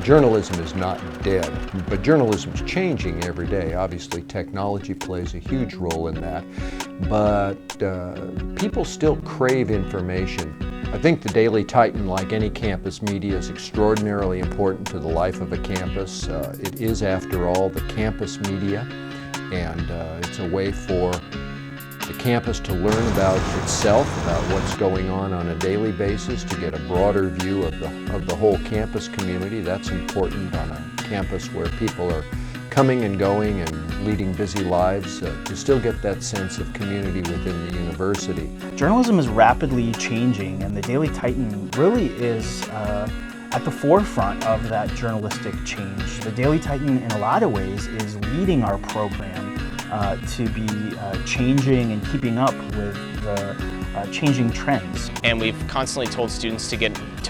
Journalism is not dead, but journalism is changing every day. Obviously, technology plays a huge role in that, but people still crave information. I think the Daily Titan, like any campus media, is extraordinarily important to the life of a campus. It is, after all, the campus media, and it's a way for the campus to learn about itself, about what's going on a daily basis, to get a broader view of the whole campus community. That's important on a campus where people are coming and going and leading busy lives, to still get that sense of community within the university. Journalism is rapidly changing, and the Daily Titan really is at the forefront of that journalistic change. The Daily Titan, in a lot of ways, is leading our program to be changing and keeping up with the changing trends. And we've constantly told students to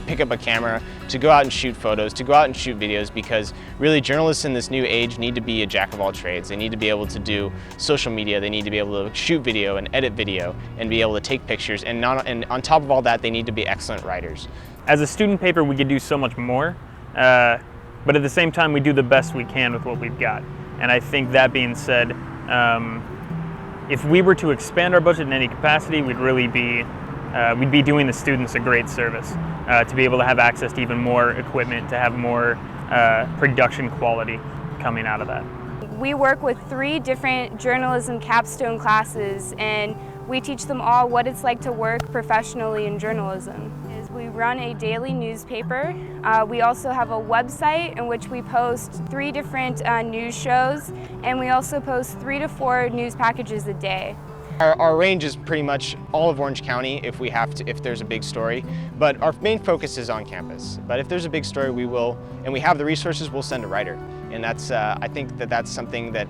pick up a camera, to go out and shoot photos, to go out and shoot videos, because really journalists in this new age need to be a jack of all trades. They need to be able to do social media, they need to be able to shoot video and edit video and be able to take pictures, and on top of all that, they need to be excellent writers. As a student paper, we could do so much more, but at the same time, we do the best we can with what we've got. And I think, that being said, if we were to expand our budget in any capacity, we'd really be we'd be doing the students a great service, to be able to have access to even more equipment, to have more production quality coming out of that. We work with 3 different journalism capstone classes, and we teach them all what it's like to work professionally in journalism. We run a daily newspaper. We also have a website in which we post 3 different news shows, and we also post 3 to 4 news packages a day. Our range is pretty much all of Orange County if there's a big story, but our main focus is on campus. But if there's a big story, we will, and we have the resources, we'll send a writer. And that's, I think that's something that,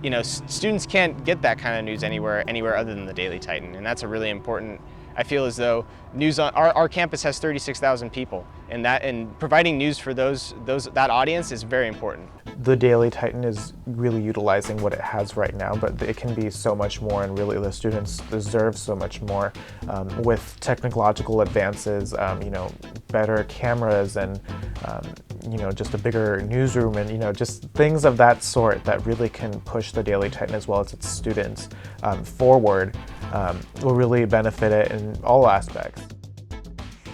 you know, students can't get that kind of news anywhere other than the Daily Titan, and that's a really important. I feel as though news on our campus has 36,000 people, and providing news for that audience is very important. The Daily Titan is really utilizing what it has right now, but it can be so much more, and really the students deserve so much more with technological advances, you know, better cameras, and you know, just a bigger newsroom, and you know, just things of that sort that really can push the Daily Titan as well as its students forward. Will really benefit it in all aspects.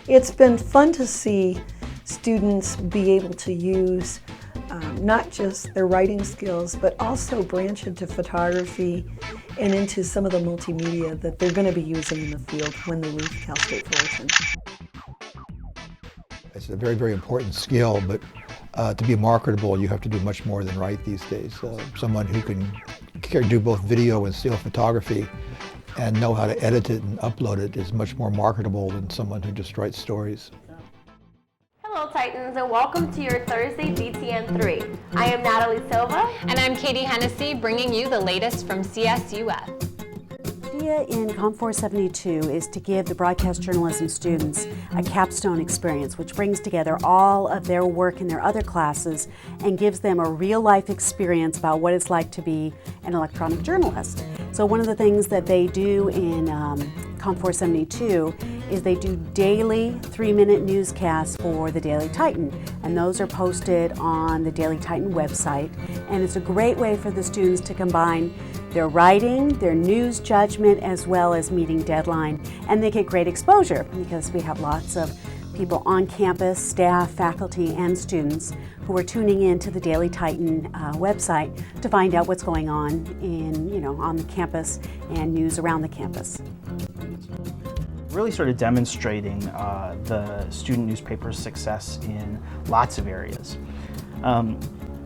It's been fun to see students be able to use not just their writing skills, but also branch into photography and into some of the multimedia that they're going to be using in the field when they leave Cal State Fullerton. It's a very, very important skill, but to be marketable, you have to do much more than write these days. Someone who can do both video and still photography and know how to edit it and upload it is much more marketable than someone who just writes stories. Hello Titans, and welcome to your Thursday DTN 3. I am Natalie Silva. And I'm Katie Hennessy, bringing you the latest from CSUF. The idea in Com 472 is to give the broadcast journalism students a capstone experience, which brings together all of their work in their other classes and gives them a real-life experience about what it's like to be an electronic journalist. So one of the things that they do in Com 472 is they do daily 3-minute newscasts for the Daily Titan, and those are posted on the Daily Titan website. And it's a great way for the students to combine their writing, their news judgment, as well as meeting deadline. And they get great exposure because we have lots of people on campus, staff, faculty, and students who are tuning in to the Daily Titan website to find out what's going on on the campus and news around the campus. Really sort of demonstrating the student newspaper's success in lots of areas.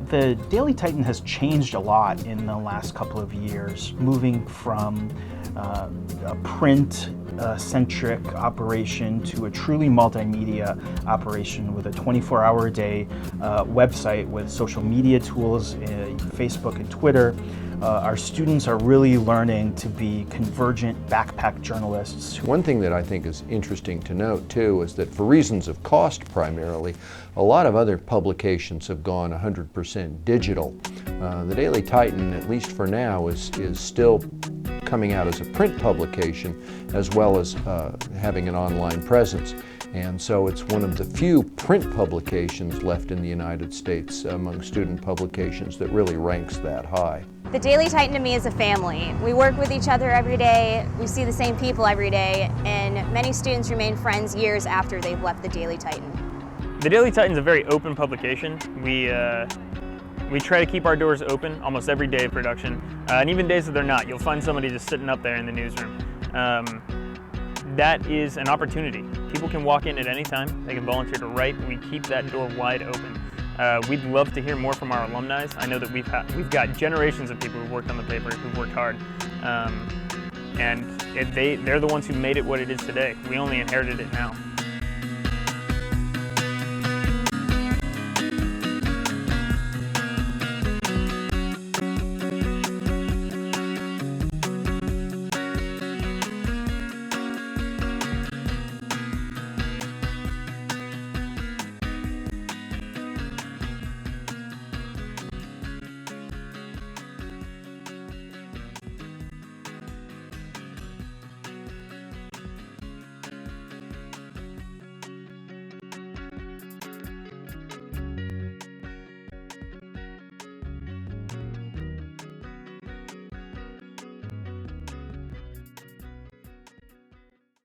The Daily Titan has changed a lot in the last couple of years, moving from a print-centric operation to a truly multimedia operation with a 24-hour-a-day website with social media tools, Facebook and Twitter. Our students are really learning to be convergent backpack journalists. One thing that I think is interesting to note too is that for reasons of cost primarily, a lot of other publications have gone 100% digital. The Daily Titan, at least for now, is still coming out as a print publication as well as having an online presence. And so it's one of the few print publications left in the United States among student publications that really ranks that high. The Daily Titan to me is a family. We work with each other every day, we see the same people every day, and many students remain friends years after they've left the Daily Titan. The Daily Titan is a very open publication. We try to keep our doors open almost every day of production, and even days that they're not. You'll find somebody just sitting up there in the newsroom. That is an opportunity. People can walk in at any time. They can volunteer to write. We keep that door wide open. We'd love to hear more from our alumni. I know that we've got generations of people who've worked on the paper, who've worked hard, and they're the ones who made it what it is today. We only inherited it now.